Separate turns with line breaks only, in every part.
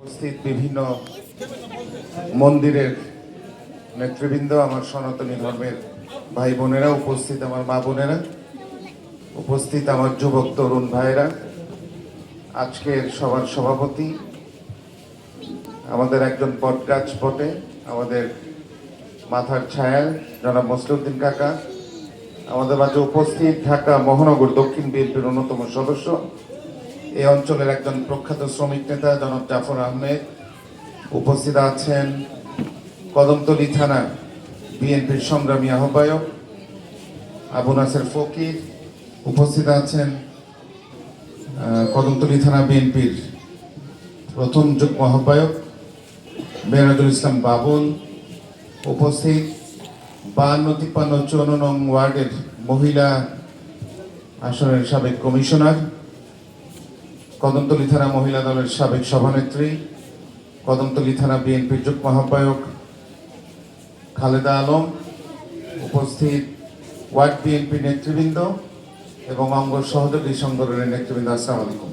উপস্থিত বিভিন্ন মন্দিরের নেতৃবৃন্দ, আমার সনাতনী ধর্মের ভাই বোনেরা, উপস্থিত আমার মা বোনেরা, উপস্থিত আমার যুবক তরুণ ভাইরা, আজকের সবার সভাপতি আমাদের একজন বটগাছ বটে, আমাদের মাথার ছায়া জনাব মসলিউদ্দিন কাকা, আমাদের মাঝে উপস্থিত ঢাকা মহানগর দক্ষিণ বিএনপির অন্যতম সদস্য, এই অঞ্চলের একজন প্রখ্যাত শ্রমিক নেতা জনাব জাফর আহমেদ, উপস্থিত আছেন কদমতলী থানা বিএনপির সংগ্রামী আহ্বায়ক আবু নাসের ফকির, উপস্থিত আছেন কদমতলী থানা বিএনপির প্রথম যুগ্ম আহ্বায়ক মেহরাজুল ইসলাম বাবুল, উপস্থিত 52, 53, 54 নং ওয়ার্ডের মহিলা আসনের সাবেক কমিশনার, কদমতলী থানা মহিলা দলের সাবেক সভানেত্রী, কদমতলী থানা বিএনপির যুগ্ম আহ্বায়ক খালেদা আলম, উপস্থিত ওয়ার্ড বিএনপি নেতৃবৃন্দ এবং অঙ্গ সহযোগী সংগঠনের নেতৃবৃন্দ, আসসালামু আলাইকুম।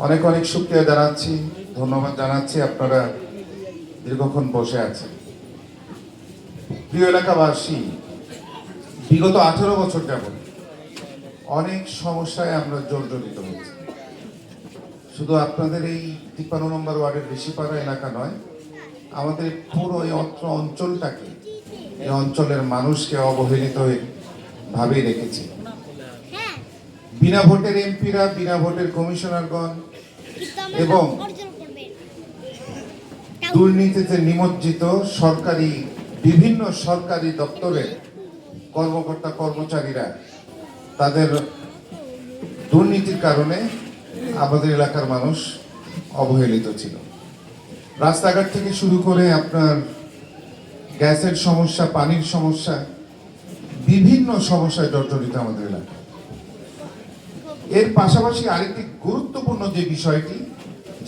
অনেক অনেক শুকরিয়া জানাচ্ছি, ধন্যবাদ জানাচ্ছি, আপনারা দীর্ঘক্ষণ বসে আছেন। প্রিয় এলাকাবাসী, বিগত 18 বছর যাবত অনেক সমস্যায় আমরা জর্জরিত হয়েছি। শুধু আপনাদের এই 53 নম্বর ওয়ার্ডের বেশিপাড়া এলাকা নয়, আমাদের পুরো এই অঞ্চলটাকে, এই অঞ্চলের মানুষকে অবহেলিত ভাবেই রেখেছি। বিনা ভোটের এমপিরা, বিনা ভোটের কমিশনারগণ এবং দুর্নীতিতে নিমজ্জিত বিভিন্ন সরকারি দপ্তরের কর্মকর্তা কর্মচারীরা তাদের দুর্নীতির কারণে আমাদের এলাকার মানুষ অবহেলিত ছিল। রাস্তাঘাট থেকে শুরু করে আপনার গ্যাসের সমস্যা, পানির সমস্যা, বিভিন্ন সমস্যায় জর্জরিত আমাদের এলাকা। এর পাশাপাশি আরেকটি গুরুত্বপূর্ণ যে বিষয়টি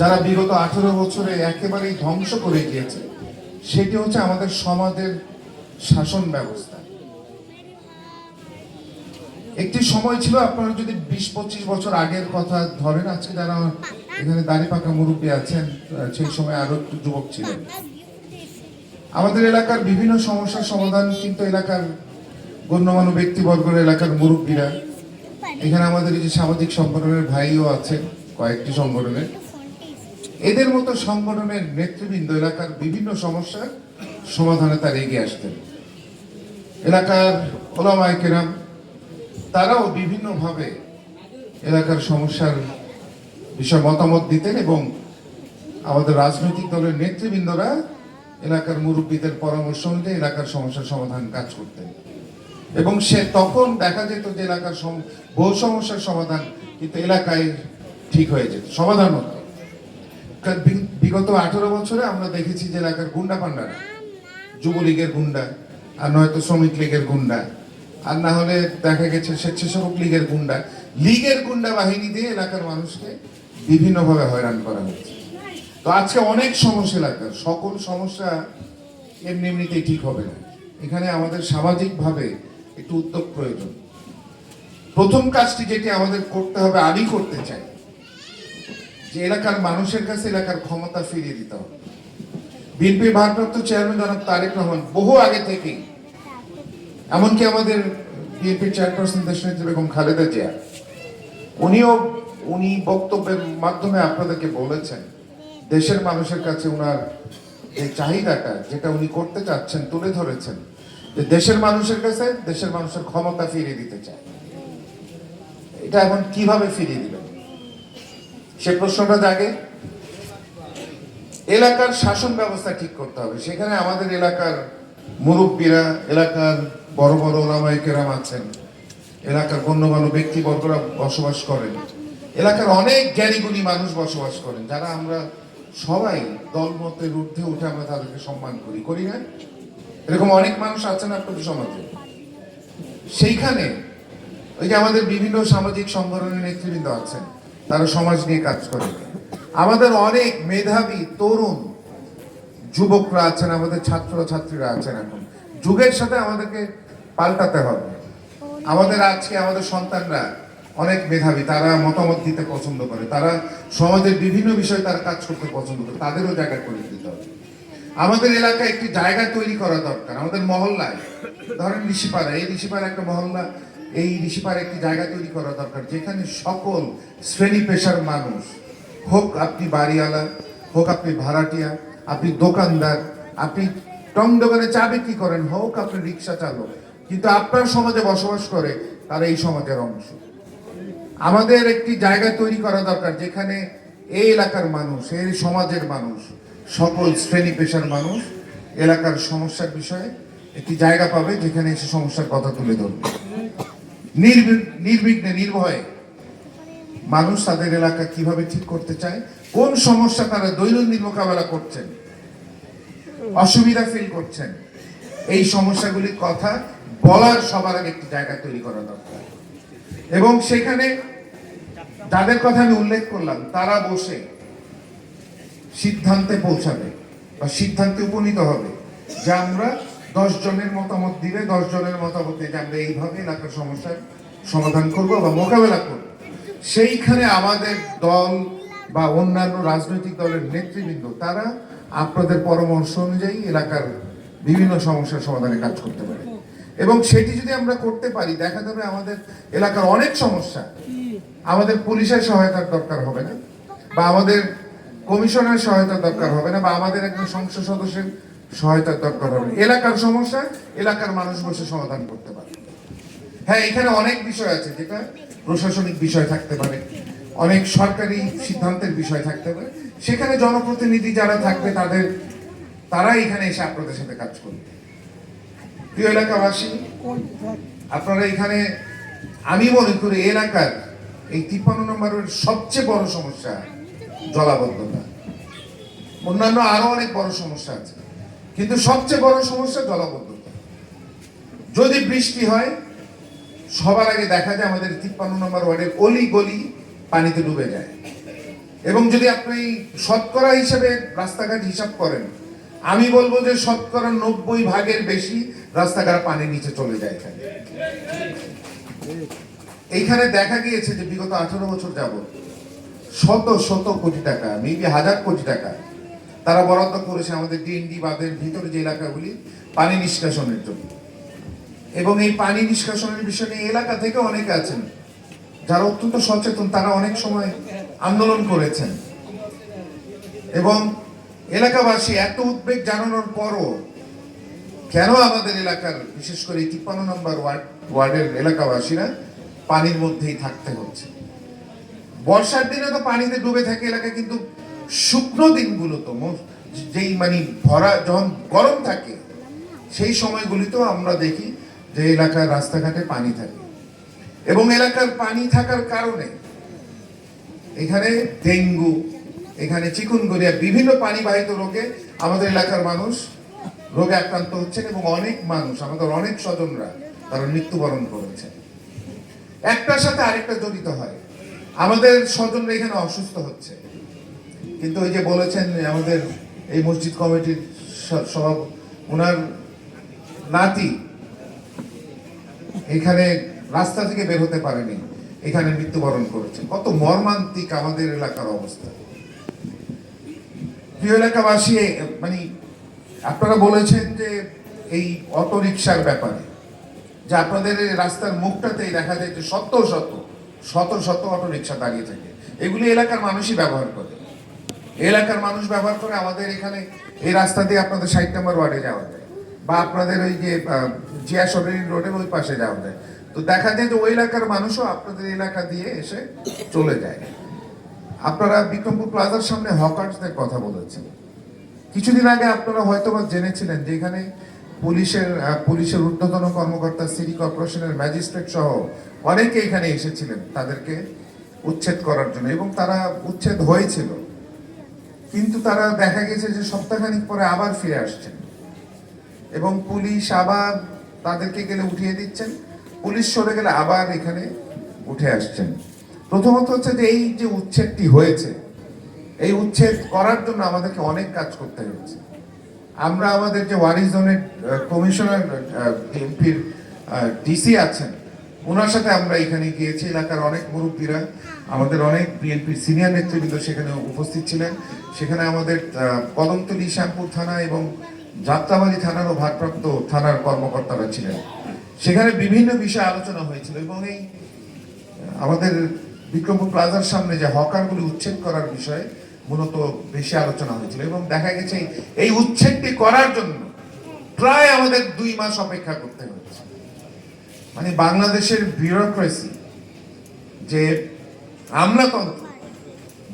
যারা বিগত 18 বছরে একেবারেই ধ্বংস করে গিয়েছে, সেটি হচ্ছে আমাদের সমাজের শাসন ব্যবস্থা। একটি সময় ছিল, আপনারা যদি 20-25 বছর আগের কথা ধরেন, আজকে যারা এখানে দাড়ি পাকা মুরব্বী আছেন, সেই সময় আরো একটু যুবক ছিলেন। আমাদের এলাকার বিভিন্ন সমস্যার সমাধান কিন্তু এলাকার গণ্যমান্য ব্যক্তিবর্গের, এলাকার মুরব্বীরা, এখানে আমাদের এই যে সামাজিক সংগঠনের ভাইও আছেন কয়েকটি সংগঠনের, এদের মতো সংগঠনের নেতৃবৃন্দ এলাকার বিভিন্ন সমস্যার সমাধানে তারা এগিয়ে আসতেন। এলাকার ওলামায়ে কেরাম তারাও বিভিন্নভাবে এলাকার সমস্যার বিষয়ে মতামত দিতেন এবং আমাদের রাজনৈতিক দলের নেতৃবৃন্দরা এলাকার মুরব্বীদের পরামর্শ অনুযায়ী এলাকার সমস্যার সমাধান কাজ করতেন। এবং তখন দেখা যেত যে এলাকার বহু সমস্যার সমাধান কিন্তু এলাকায় ঠিক হয়ে যেত, সমাধান হতো। বিগত 18 বছরে আমরা দেখেছি যে এলাকার গুন্ডা পান্ডারা, যুবলীগের গুন্ডা, আর নয়তো শ্রমিক লীগের গুন্ডা, আর না হলে দেখা গেছে স্বেচ্ছাসেবক লীগের গুন্ডা বাহিনী দিয়ে এলাকার মানুষকে বিভিন্নভাবে হয়রান করা হচ্ছে। তো আজকে অনেক সমস্যা, এলাকার সকল সমস্যা এমনিতেই ঠিক হবে না। এখানে আমাদের সামাজিকভাবে একটু উদ্যোগ প্রয়োজন। প্রথম কাজটি যেটি আমাদের করতে হবে, আমি করতে চাই, যে এলাকার মানুষের কাছে এলাকার ক্ষমতা ফিরিয়ে দিতে হবে। বিএনপির ভারপ্রাপ্ত চেয়ারম্যান জনাব তারেক রহমান বহু আগে থেকেই, এমনকি আমাদের বিএনপির চেয়ারপারসন দেশনেত্রী বেগম খালেদা জিয়া, উনি বক্তব্যের মাধ্যমে আপনাদেরকে বলেছেন, দেশের মানুষের কাছে উনার এই চাহিদাটা যেটা উনি করতে চাচ্ছেন তুলে ধরেছেন, যে দেশের মানুষের কাছে দেশের মানুষের ক্ষমতা ফিরিয়ে দিতে চায়। এটা এখন কিভাবে ফিরিয়ে দিবেন সে প্রশ্নটা জাগে। এলাকার শাসন ব্যবস্থা ঠিক করতে হবে। সেখানে আমাদের এলাকার মুরব্বীরা, এলাকার বড় বড় ওলামায়ে কেরাম আছেন, এলাকার গণ্যমান্য ব্যক্তিবর্গরা বসবাস করেন, এলাকার অনেক জ্ঞানীগুণী মানুষ বসবাস করেন, যারা আমরা সবাই দলমতের ঊর্ধ্বে উঠে আমরা তাদেরকে সম্মান করি না? এরকম অনেক মানুষ আছেন আপনাদের সমাজে। সেইখানে ওই যে আমাদের বিভিন্ন সামাজিক সংগঠনের নেতৃবৃন্দ আছেন, তারা সমাজ নিয়ে কাজ করে। আমাদের অনেক মেধাবী তরুণ যুবকরা আছেন, আমাদের ছাত্রীরা আছেন। এখন যুগের সাথে আমাদেরকে পাল্টাতে হবে। আমাদের আজকে আমাদের সন্তানরা অনেক মেধাবী, তারা মতামত দিতে পছন্দ করে, তারা সমাজের বিভিন্ন বিষয়ে তারা কাজ করতে পছন্দ করে, তাদেরও জায়গা করে দিতে হবে। আমাদের এলাকায় একটি জায়গা তৈরি করা দরকার। আমাদের মহল্লায়, ধরেন ঋষিপাড়া, এই ঋষিপাড়া একটা মহল্লা, এই ঋষিপাড়া একটি জায়গা তৈরি করা দরকার যেখানে সকল শ্রেণী পেশার মানুষ, হোক আপনি বাড়িওয়ালা, হোক আপনি ভাড়াটিয়া, আপনি দোকানদার, আপনি টং দোকানে চা বিক্রি করেন, হোক আপনি রিক্সা চালক, কিন্তু আপনার সমাজে বসবাস করে, তারা এই সমাজের অংশ। আমাদের একটি জায়গা তৈরি করা দরকার যেখানে এই এলাকার মানুষ, এই সমাজের মানুষ, সকল শ্রেণী পেশার মানুষ এলাকার সমস্যার বিষয়ে একটি জায়গা পাবে যেখানে এসে সমস্যার কথা তুলে ধরবে। নির্বিঘ্নে, নির্ভয়ে মানুষ তাদের এলাকা কিভাবে ঠিক করতে চায়, কোন সমস্যা তারা দৈনন্দিন মোকাবেলা করছেন, অসুবিধা ফিল করছেন, এই সমস্যাগুলির কথা বলার সবার আগে একটি জায়গা তৈরি করা দরকার। এবং সেখানে যাদের কথা আমি উল্লেখ করলাম তারা বসে সিদ্ধান্তে পৌঁছাবে বা সিদ্ধান্তে উপনীত হবে যে আমরা 10 জনের মতামত দিবে, 10 জনের মতামতে যে আমরা এইভাবে এলাকার সমস্যার সমাধান করব বা মোকাবেলা করব। সেইখানে আমাদের দল বা অন্যান্য রাজনৈতিক দলের নেতৃবৃন্দ তারা আপনাদের পরামর্শ অনুযায়ী এলাকার বিভিন্ন সমস্যার সমাধানে কাজ করতে পারে। এবং সেটি যদি আমরা করতে পারি, দেখা যাবে আমাদের এলাকার অনেক সমস্যা আমাদের পুলিশের সহায়তার দরকার হবে না, বা আমাদের কমিশনের সহায়তার দরকার হবে না, বা আমাদের একজন সংসদ সদস্যের সহায়তার দরকার হবে না। এলাকার সমস্যা এলাকার মানুষ বসে সমাধান করতে পারে। হ্যাঁ, এখানে অনেক বিষয় আছে যেটা প্রশাসনিক বিষয় থাকতে পারে, অনেক সরকারি সিদ্ধান্তের বিষয় থাকতে পারে, সেখানে জনপ্রতিনিধি যারা থাকবে তারা এখানে এসে আপনাদের সাথে কাজ করবে। প্রিয় এলাকাবাসী, আপনারা এখানে, আমি মনে করি এলাকার এই 53 নম্বরের সবচেয়ে বড় সমস্যা জলাবদ্ধতা। অন্যান্য আরো অনেক বড় সমস্যা আছে, কিন্তু সবচেয়ে বড় সমস্যা জলাবদ্ধতা। যদি বৃষ্টি হয়, সবার আগে দেখা যায় আমাদের 53 নম্বর ওয়ার্ডের অলি গলি পানিতে ডুবে যায়। এবং যদি আপনি শতকরা হিসেবে রাস্তাঘাট হিসাব করেন, আমি বলবো যে শতকরা 90% বেশি রাস্তাঘাট পানির নিচে চলে যায়। এইখানে দেখা গিয়েছে যে বিগত 18 বছর যাবত শত শত কোটি টাকা, মেবি হাজার কোটি টাকা তারা বরাদ্দ করেছে আমাদের ডিএনডি বাঁধের ভিতরে যে এলাকাগুলি পানি নিষ্কাশনের জন্য। এবং এই পানি নিষ্কাশনের বিষয়ে এই এলাকা থেকে অনেকে আছেন যারা অত্যন্ত সচেতন, তারা অনেক সময় আন্দোলন করেছেন। এবং এলাকাবাসী এত উদ্বেগ জানানোর পরও কেন আমাদের এলাকার, বিশেষ করে 53 নম্বর ওয়ার্ডের এলাকাবাসীরা পানির মধ্যেই থাকতে হচ্ছে। বর্ষার দিনে তো পানিতে ডুবে থাকে এলাকা, কিন্তু শুকনো দিনগুলো তো যেই ভরা যখন গরম থাকে সেই সময়গুলিতেও আমরা দেখি যে এলাকার রাস্তাঘাটে পানি থাকে। এবং এলাকার পানি থাকার কারণে এখানে ডেঙ্গু, এখানে চিকুনগুনিয়া, বিভিন্ন পানিবাহিত রোগে আমাদের এলাকার মানুষ রোগে আক্রান্ত হচ্ছেন। এবং অনেক মানুষ, আমাদের অনেক স্বজনরা তারা মৃত্যুবরণ করেছেন। একটার সাথে আরেকটা জড়িত হয়। আমাদের স্বজনরা এখানে অসুস্থ হচ্ছে, কিন্তু ওই যে বলেছেন আমাদের এই মসজিদ কমিটির সভাপতি, ওনার নাতি এখানে রাস্তা থেকে বের হতে পারেনি, এখানে মৃত্যুবরণ করেছে। কত মর্মান্তিক আমাদের এলাকার অবস্থা। প্রিয় এলাকাবাসী, আপনারা বলেছেন যে এই অটো রিক্সার ব্যাপারে, যে আপনাদের এই রাস্তার মুখটাতেই দেখা যায় যে শত শত অটো রিক্সা দাঁড়িয়ে থাকে। এগুলি এলাকার মানুষই ব্যবহার করে, এলাকার মানুষ ব্যবহার করে। আমাদের এখানে এই রাস্তা দিয়ে আপনাদের 60 নম্বর ওয়ার্ডে যাওয়া যায়, বা আপনাদের ওই যে জিয়া সরকারি রোডের ওই পাশে যাওয়া যায়। তো দেখা যায় যে ওই এলাকার মানুষও আপনাদের এলাকা দিয়ে এসে চলে যায়। আপনারা বিক্রমপুর প্লাজার সামনে হকার্সদের কথা বলেছেন। কিছুদিন আগে আপনারা হয়তো জেনেছিলেন যে এখানে পুলিশের ঊর্ধ্বতন কর্মকর্তা, সিটি কর্পোরেশনের ম্যাজিস্ট্রেট সহ অনেকে এখানে এসেছিলেন তাদেরকে উচ্ছেদ করার জন্য, এবং তারা উচ্ছেদ হয়েছিল। কিন্তু তারা দেখা গেছে যে সপ্তাহখানিক পরে আবার ফিরে আসছেন, এবং পুলিশ আবার তাদেরকে গেলে উঠিয়ে দিচ্ছেন, পুলিশ সরে গেলে আবার এখানে উঠে আসছেন। প্রথমত হচ্ছে যে এই যে উচ্ছেদটি হয়েছে, এই উচ্ছেদ করার জন্য আমাদেরকে অনেক কাজ করতে হয়েছে। আমরা আমাদের যে ওয়ারিশ জোনের কমিশনার, এমপির ডিসি আছেন, ওনার সাথে আমরা এখানে গিয়েছি। এলাকার অনেক মুরব্বীরা, আমাদের অনেক বিএনপির সিনিয়র নেতৃবৃন্দ সেখানে উপস্থিত ছিলেন। সেখানে আমাদের কদমতলী, শ্যামপুর থানা এবং যাত্রাবাড়ি থানারও ভারপ্রাপ্ত থানার কর্মকর্তারা ছিলেন। সেখানে বিভিন্ন বিষয়ে আলোচনা হয়েছিল এবং এই আমাদের বিক্রমপুর প্লাজার সামনে যে হকারগুলি উচ্ছেদ করার বিষয়ে মূলত বেশি আলোচনা হয়েছিল এবং দেখা গেছে এই উচ্ছেদটি করার জন্য প্রায় আমাদের 2 মাস অপেক্ষা করতে হয়েছে। মানে বাংলাদেশের বিউরোক্রেসি, যে আমলাতন্ত্র,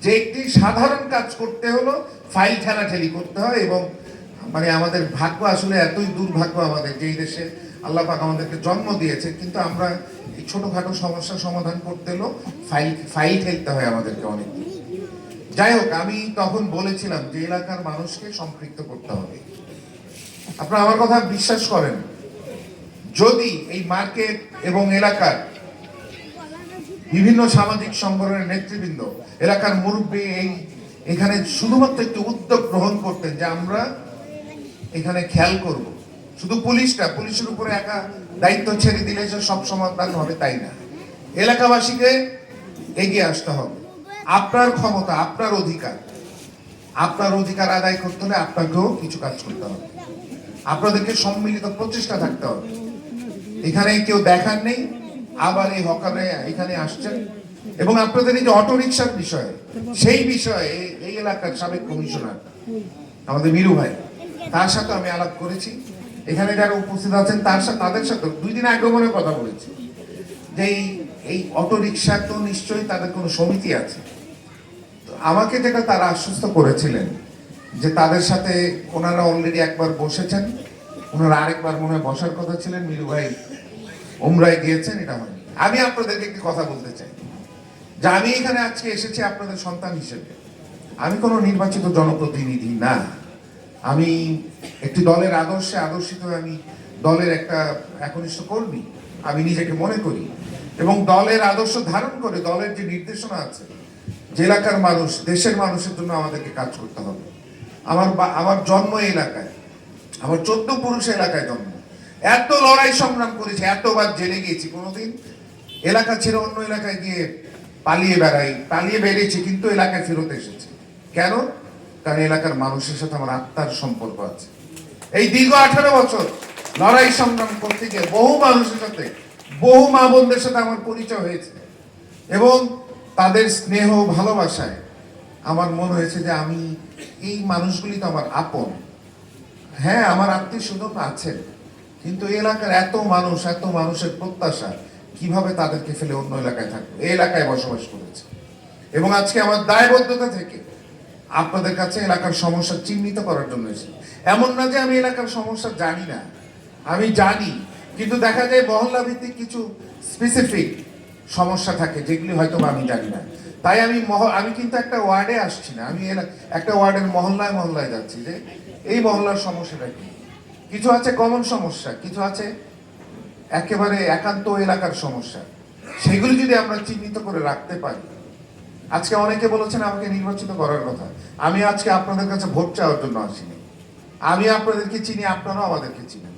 যে একটি সাধারণ কাজ করতে হলো ফাইল ঠেলাঠেলি করতে হয়। এবং মানে আমাদের ভাগ্য আসলে এতই দুর্ভাগ্য আমাদের, যে এই দেশে আল্লাহ পাক আমাদেরকে জন্ম দিয়েছে, কিন্তু আমরা এই ছোটখাটো সমস্যার সমাধান করতে হলো ফাইল ঠেলতে হয় আমাদেরকে অনেক। যাই হোক, আমি তখন বলেছিলাম যে এলাকার মানুষকে সম্পৃক্ত করতে হবে। আপনারা আমার কথা বিশ্বাস করেন, যদি এই মার্কেট এবং এলাকার বিভিন্ন সামাজিক সংগঠনের নেতৃবৃন্দ, এলাকার মুরব্বী এখানে শুধুমাত্র একটু উদ্যোগ গ্রহণ করতেন যে আমরা এখানে খেয়াল করব, শুধু পুলিশের উপরে একা দায়িত্ব ছেড়ে দিলে যে সব সমাধান হবে তাই না, এলাকাবাসীকে এগিয়ে আসতে হবে। আপনার ক্ষমতা, আপনার অধিকার আদায় করতে হলে আপনাকেও কিছু কাজ করতে হবে। আপনাদেরকে সম্মিলিত প্রচেষ্টা থাকতে হবে। এখানে কেউ দেখার নেই, আবার এই হকারে এখানে আসছেন। এবং আপনাদের এই যে অটো রিক্সার বিষয়ে, সেই বিষয়ে এই এলাকার সাবেক কমিশনার আমাদের মিরু ভাই, তার সাথে আমি আলাপ করেছি। এখানে যারা উপস্থিত আছেন তাদের সাথে 2 দিন আগে মনে কথা বলেছি যে এই অটো রিক্সা তো নিশ্চয়ই তাদের কোনো সমিতি আছে। তো আমাকে যেটা তারা আশ্বস্ত করেছিলেন যে তাদের সাথে ওনারা অলরেডি একবার বসেছেন, ওনারা আরেকবার মনে হয় বসার কথা ছিলেন। মিরু ভাই উমরায় গিয়েছেন, এটা হয়নি। আমি আপনাদেরকে একটি কথা বলতে চাই যে আমি এখানে আজকে এসেছি আপনাদের সন্তান হিসেবে। আমি কোনো নির্বাচিত জনপ্রতিনিধি না, আমি একটি দলের আদর্শে আদর্শিত, আমি দলের একটা একনিষ্ঠ কর্মী আমি নিজেকে মনে করি। এবং দলের আদর্শ ধারণ করে দলের যে নির্দেশনা আছে, যে এলাকার মানুষ, দেশের মানুষের জন্য আমাদেরকে কাজ করতে হবে। আমার জন্ম এই এলাকায়, আমার 14 পুরুষ এলাকায় জন্ম। এত লড়াই সংগ্রাম করেছি, এতবার জেলে গিয়েছি, কোনোদিন এলাকা ছেড়ে অন্য এলাকায় গিয়ে পালিয়ে বেরিয়েছি, কিন্তু এলাকায় ফেরত এসেছি। কেন? কারণ এলাকার মানুষের সাথে আমার আত্মার সম্পর্ক আছে। এই দীর্ঘ 18 বছর লড়াই সংগ্রাম করতে গিয়ে বহু মানুষের সাথে, বহু মা বোনদের সাথে আমার পরিচয় হয়েছে এবং তাদের স্নেহ ভালোবাসায় আমার মনে হয়েছে যে আমি এই মানুষগুলি তো আমার আপন। হ্যাঁ, আমার আত্মীয় স্বজন আছেন, কিন্তু এই এলাকার এত মানুষের প্রত্যাশা, কিভাবে তাদেরকে ফেলে অন্য এলাকায় থাকবো? এই এলাকায় বসবাস করেছে এবং আজকে আমার দায়বদ্ধতা থেকে আপনাদের কাছে এলাকার সমস্যা চিহ্নিত করার জন্য এসেছি। এমন না যে আমি এলাকার সমস্যা জানি না, আমি জানি, কিন্তু দেখা যায় মহল্লা ভিত্তিক কিছু স্পেসিফিক সমস্যা থাকে যেগুলি হয়তো আমি জানি না। তাই আমি কিন্তু একটা ওয়ার্ডে আসছি না, আমি একটা ওয়ার্ডের মহল্লায় যাচ্ছি যে এই মহল্লার সমস্যাটা কি। কিছু আছে কমন সমস্যা, কিছু আছে একেবারে একান্ত এলাকার সমস্যা। সেগুলি যদি আমরা চিহ্নিত করে রাখতে পারি। আজকে অনেকে বলেছেন আমাকে নির্বাচিত করার কথা। আমি আজকে আপনাদের কাছে ভোট চাওয়ার জন্য আসিনি। আমি আপনাদেরকে চিনি, আপনারাও আমাদেরকে চিনেন।